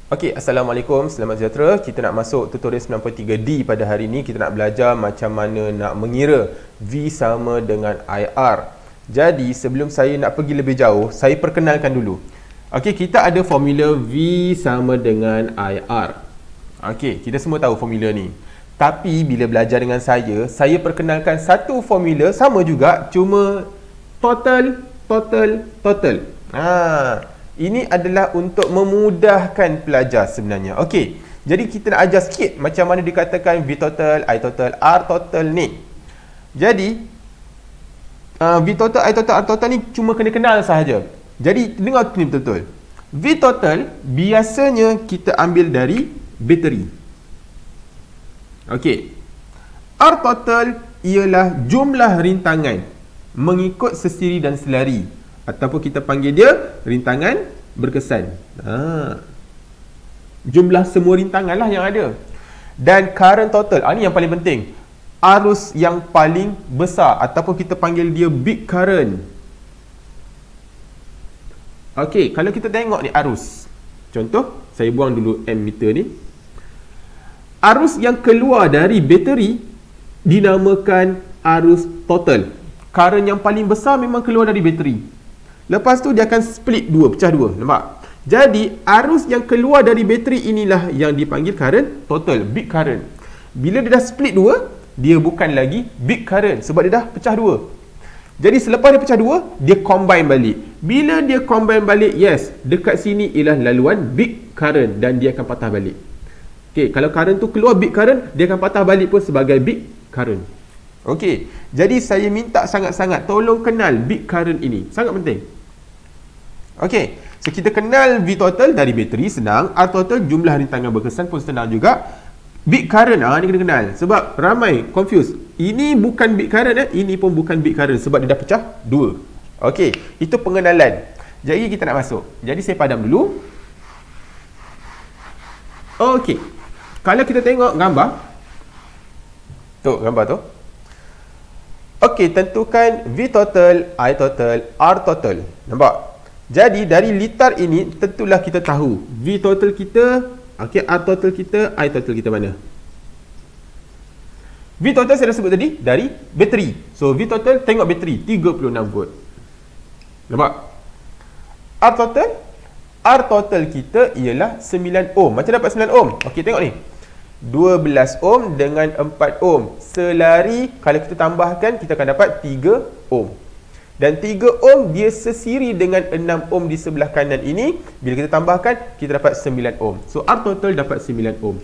Okey, Assalamualaikum, selamat sejahtera. Kita nak masuk tutorial 93D pada hari ini. Kita nak belajar macam mana nak mengira V sama dengan IR. Jadi, sebelum saya nak pergi lebih jauh, saya perkenalkan dulu. Okey, kita ada formula V sama dengan IR. Okey, kita semua tahu formula ni. Tapi, bila belajar dengan saya perkenalkan satu formula sama juga, cuma total. Ini adalah untuk memudahkan pelajar sebenarnya. Okey. Jadi kita nak ajar sikit macam mana dikatakan V total, I total, R total ni. Jadi V total, I total, R total ni cuma kena kenal sahaja. Jadi dengar ni betul-betul. V total biasanya kita ambil dari bateri. Okey. R total ialah jumlah rintangan mengikut sesiri dan selari. Ataupun kita panggil dia rintangan berkesan. Jumlah semua rintangan lah yang ada. Dan current total, ini yang paling penting. Arus yang paling besar ataupun kita panggil dia big current. Okey, kalau kita tengok ni arus. Contoh, saya buang dulu ammeter ni. Arus yang keluar dari bateri dinamakan arus total. Current yang paling besar memang keluar dari bateri. Lepas tu dia akan split dua, pecah dua. Nampak? Jadi arus yang keluar dari bateri inilah yang dipanggil current total, big current. Bila dia dah split dua, dia bukan lagi big current sebab dia dah pecah dua. Jadi selepas dia pecah dua, dia combine balik. Bila dia combine balik, yes, dekat sini ialah laluan big current dan dia akan patah balik. Okey, kalau current tu keluar big current, dia akan patah balik pun sebagai big current. Okey, jadi saya minta sangat-sangat tolong kenal big current ini. Sangat penting. Okey, so kita kenal V total dari bateri, senang. R total jumlah rintangan berkesan pun senang juga. Big current, ni kena kenal. Sebab ramai confuse. Ini bukan big current, ini pun bukan big current sebab dia dah pecah dua. Okey, itu pengenalan. Jadi kita nak masuk. Jadi saya padam dulu. Okey, kalau kita tengok gambar. Tu, gambar tu. Okey, tentukan V total, I total, R total. Nampak? Jadi dari litar ini tentulah kita tahu V total kita, okey, R total kita, I total kita mana. V total saya dah sebut tadi dari bateri. So V total tengok bateri 36 volt. Nampak? R total kita ialah 9 ohm. Macam dapat 9 ohm? Okey, tengok ni. 12 ohm dengan 4 ohm. Selari kalau kita tambahkan kita akan dapat 3 ohm. Dan 3 ohm dia sesiri dengan 6 ohm di sebelah kanan ini. Bila kita tambahkan, kita dapat 9 ohm. So, R total dapat 9 ohm.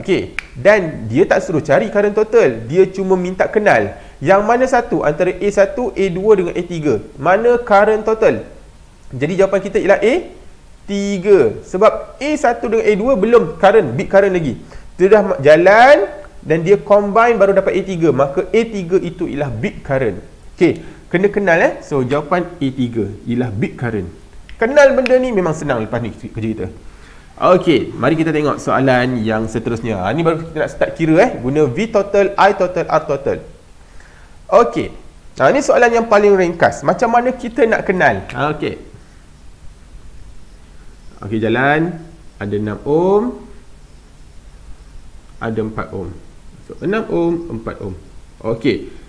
Okey. Dan dia tak suruh cari current total. Dia cuma minta kenal. Yang mana satu antara A1, A2 dengan A3. Mana current total? Jadi, jawapan kita ialah A3. Sebab A1 dengan A2 belum current, big current lagi. Dia dah jalan dan dia combine baru dapat A3. Maka A3 itu ialah big current. Okey. Kena kenal So jawapan A3 ialah big current. Kenal benda ni memang senang lepas ni kerja kita. Okey, mari kita tengok soalan yang seterusnya. Ni baru kita nak start kira guna V total, I total, R total. Okey. Ni soalan yang paling ringkas. Macam mana kita nak kenal? Okey. Okey, jalan. Ada 6 ohm. Ada 4 ohm. So 6 ohm, 4 ohm. Okey.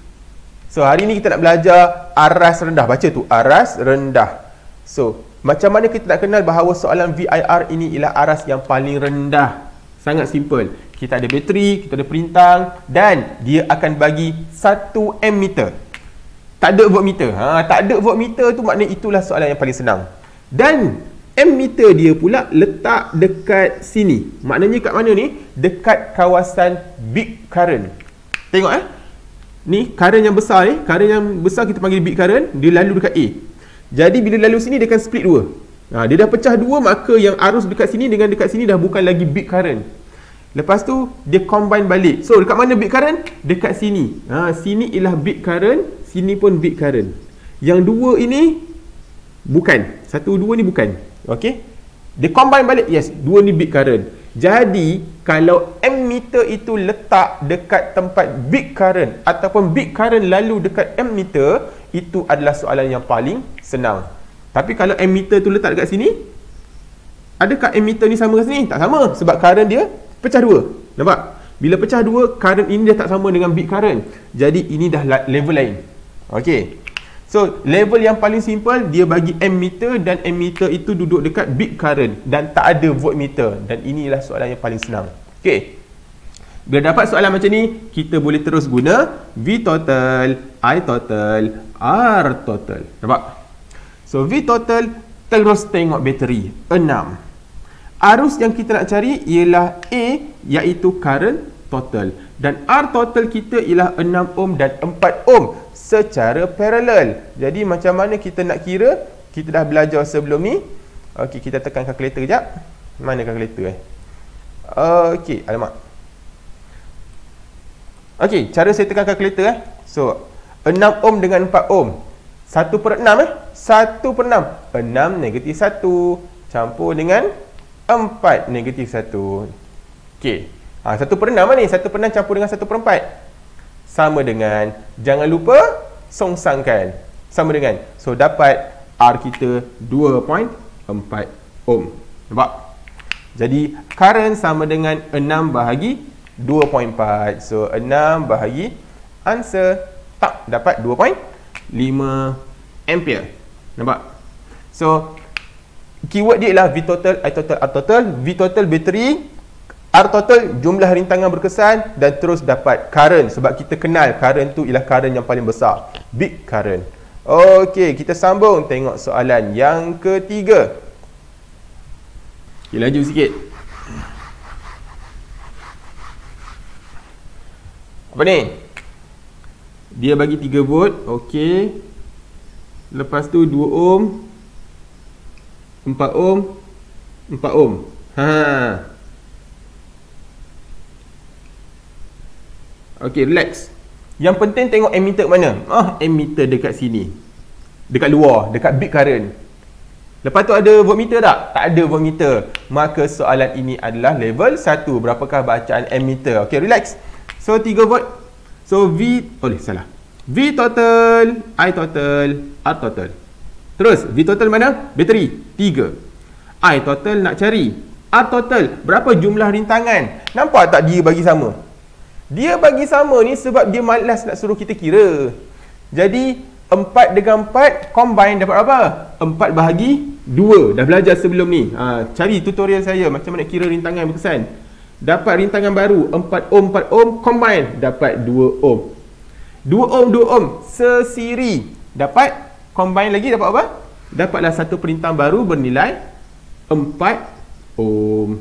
So, hari ni kita nak belajar aras rendah. Baca tu, aras rendah. So, macam mana kita nak kenal bahawa soalan VIR ini ialah aras yang paling rendah? Sangat simple. Kita ada bateri, kita ada perintang dan dia akan bagi 1 ammeter. Tak ada voltmeter. Tak ada voltmeter tu maknanya itulah soalan yang paling senang. Dan ammeter dia pula letak dekat sini. Maknanya kat mana ni? Dekat kawasan big current. Tengok ni current yang besar ni, current yang besar kita panggil big current, dia lalu dekat A. Jadi bila lalu sini dia akan split dua. Dia dah pecah dua, maka yang arus dekat sini dengan dekat sini dah bukan lagi big current. Lepas tu dia combine balik. So dekat mana big current? Dekat sini. Sini ialah big current, sini pun big current. Yang dua ini bukan. Satu dua ni bukan. Okey. Dia combine balik. Yes, dua ni big current. Jadi, kalau ammeter itu letak dekat tempat big current ataupun big current lalu dekat ammeter, itu adalah soalan yang paling senang. Tapi kalau ammeter tu letak dekat sini, Adakah emitter ni sama ke sini? Tak sama, sebab current dia pecah dua. Nampak? Bila pecah dua, current ini dah tak sama dengan bit current. Jadi ini dah level lain. Okey. So, level yang paling simple, dia bagi ammeter dan ammeter itu duduk dekat bit current dan tak ada voltmeter. Dan inilah soalan yang paling senang. Okey. Bila dapat soalan macam ni, kita boleh terus guna V total, I total, R total. Nampak? So, V total, terus tengok bateri. 6. Arus yang kita nak cari ialah A, iaitu current total. Dan R total kita ialah 6 ohm dan 4 ohm secara paralel. Jadi macam mana kita nak kira? Kita dah belajar sebelum ni. Okey, kita tekan kalkulator kejap. Mana kalkulator Okey, alamak. Okey, cara saya tekan kalkulator So, 6 ohm dengan 4 ohm. 1/6 1/6. 6 negatif 1 campur dengan 4 negatif 1. Okey. 1/6 ni? 1/6 campur dengan 1/4. Sama dengan, jangan lupa songsangkan. Sama dengan. So, dapat R kita 2.4 ohm. Nampak? Jadi, current sama dengan 6 bahagi 2.4. So, 6 bahagi answer. Tak, dapat 2.5 ampere. Nampak? So, keyword dia ialah V total, I total, R total. V total bateri, R total jumlah rintangan berkesan dan terus dapat current. Sebab kita kenal current tu ialah current yang paling besar, big current. Okey, kita sambung tengok soalan yang ketiga. Okay, laju sikit. Apa ni? Dia bagi 3 volt. Okey. Lepas tu 2 ohm, 4 ohm, 4 ohm. Okey, relax. Yang penting tengok ammeter mana. Ammeter dekat sini. Dekat luar, dekat bit current. Lepas tu ada voltmeter tak? Tak ada voltmeter. Maka soalan ini adalah level 1. Berapakah bacaan ammeter? Okey, relax. So 3 volt. So V, salah. V total, I total, R total. Terus, V total mana? Bateri, 3. I total nak cari. R total, berapa jumlah rintangan? Nampak tak dia bagi sama? Dia bagi sama ni sebab dia malas nak suruh kita kira. Jadi, 4 dengan 4, combine dapat apa? 4 bahagi 2. Dah belajar sebelum ni. Cari tutorial saya macam mana kira rintangan berkesan. Dapat rintangan baru, 4 ohm, 4 ohm, combine. Dapat 2 ohm. 2 ohm, 2 ohm, sesiri. Dapat combine lagi dapat apa? Dapatlah satu perintah baru bernilai 4 ohm.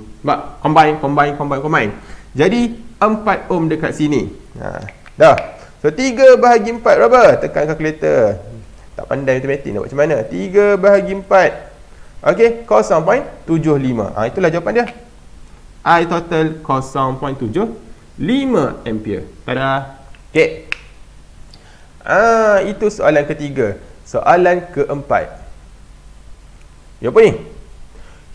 Combine. Jadi 4 ohm dekat sini. Dah. So 3 bahagi 4 berapa? Tekan kalkulator. Tak pandai matematik nak buat macam mana? 3 bahagi 4. Okey, 0.75. Itulah jawapan dia. I total 0.75 ampere. Tada. Okey. Itu soalan ketiga. Soalan keempat. Ya apa ni?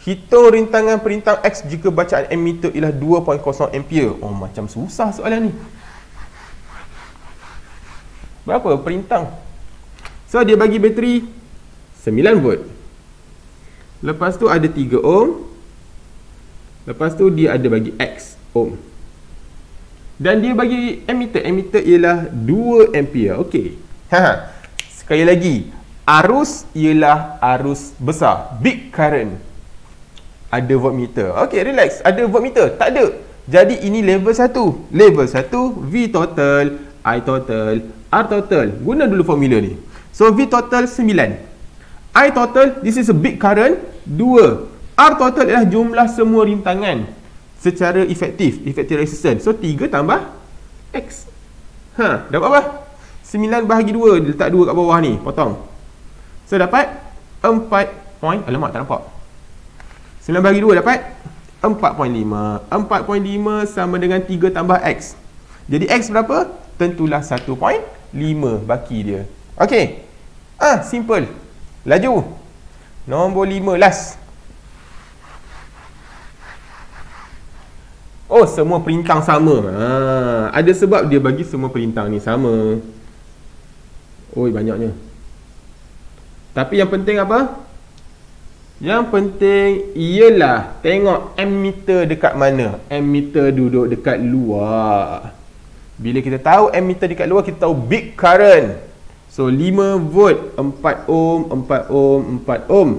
Hitung rintangan perintang X jika bacaan ammeter ialah 2.0 ampere. Macam susah soalan ni. Berapa perintang? So, dia bagi bateri 9 volt. Lepas tu ada 3 ohm. Lepas tu dia ada bagi X ohm. Dan dia bagi ammeter. Ammeter ialah 2 ampere. Okey. Sekali lagi. Arus ialah arus besar. Big current. Ada voltmeter. Okey, relax. Ada voltmeter? Tak ada. Jadi ini level 1. Level 1, V total, I total, R total. Guna dulu formula ni. So, V total 9. I total, this is a big current, 2. R total adalah jumlah semua rintangan secara efektif resistance. So 3 tambah X. Dapat apa? 9 bahagi 2. Dia letak 2 kat bawah ni. Potong. So dapat 4 point. Alamak, tak nampak. 9 bahagi 2 dapat 4.5. 4.5 sama dengan 3 tambah X. Jadi X berapa? Tentulah 1.5 baki dia. Okey. Simple. Laju. Nombor 5 last. Semua perintang sama. Ada sebab dia bagi semua perintang ni sama. Banyaknya. Tapi yang penting apa? Yang penting ialah tengok ammeter dekat mana. Ammeter duduk dekat luar. Bila kita tahu ammeter dekat luar, kita tahu big current. So 5 volt, 4 ohm, 4 ohm, 4 ohm.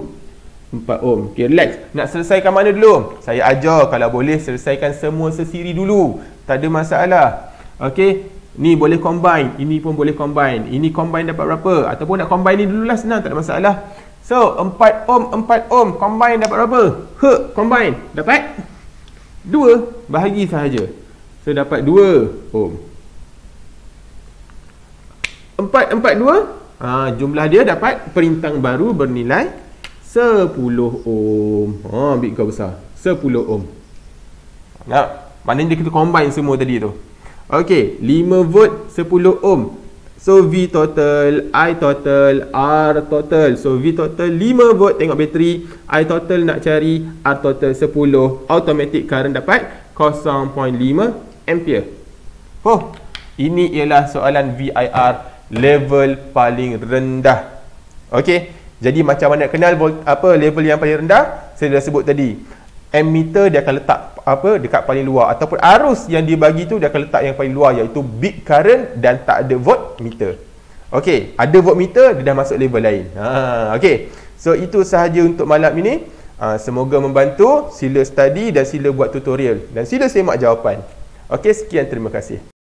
4 ohm. Okay, relax. Nak selesaikan mana dulu? Saya ajar, kalau boleh selesaikan semua sesiri dulu. Tak ada masalah. Okay, ni boleh combine. Ini pun boleh combine. Ini combine dapat berapa? Ataupun nak combine ni dululah, senang, tak ada masalah. So 4 ohm, 4 ohm, combine dapat berapa? Combine dapat 2, bahagi sahaja. So dapat 2 ohm. 4, 4, 2. Jumlah dia dapat perintang baru bernilai 10 ohm. Big kau besar, 10 ohm. Maknanya kita combine semua tadi tu. Okey, 5 volt, 10 ohm. So V total, I total, R total. So V total 5 volt, tengok bateri. I total nak cari, R total 10. Automatic current dapat 0.5 ampere. Ini ialah soalan VIR level paling rendah. Okey, jadi macam mana kenal level yang paling rendah? Saya dah sebut tadi. Ammeter dia akan letak dekat paling luar, ataupun arus yang dibagi tu dia akan letak yang paling luar, iaitu big current, dan tak ada voltmeter. Okey, ada voltmeter dia dah masuk level lain. Okey. So itu sahaja untuk malam ini. Semoga membantu. Sila study dan sila buat tutorial dan sila semak jawapan. Okey, sekian, terima kasih.